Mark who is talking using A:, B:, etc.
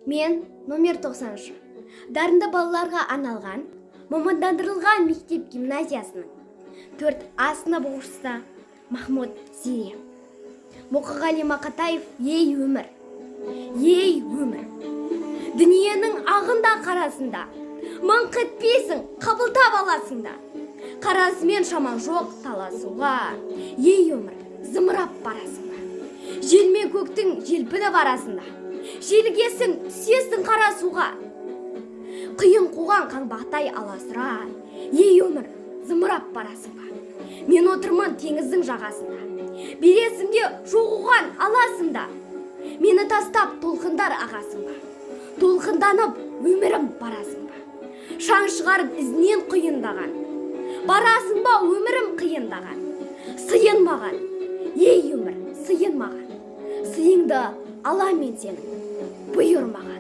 A: Мен номер 93. Дарынды балаларға арналған мамандандырылған мектеп гимназиясының 4А сынып оқушысы Махмуд Зере. Мұқағали Мақатаев: ей өмір, ей өмір, дүниенің ағында қарасында, маңқ етпейсің, қабылдап аласың да. Қарасымен шамаң жоқ таласуға, ей өмір, зымырап барасың ба. Жел мен көктің желпініп арасында, желгесің түсесің қара суға. Қиын қуған қаңбақтай аласыра, ей өмір, зымырап барасың ба. Мен отырмын теңіздің жағасында, бересің де жоғуған аласың да. Мені тастап толқындар ағасың ба, толқынданып өмірім барасың ба. Шаң шығарып ізінен құйындаған, барасың ба өмірім қиындаған. Сыйын маған, ей өмір, сыйын маған, сыйыңды ала мен сенің, бұйыр маған.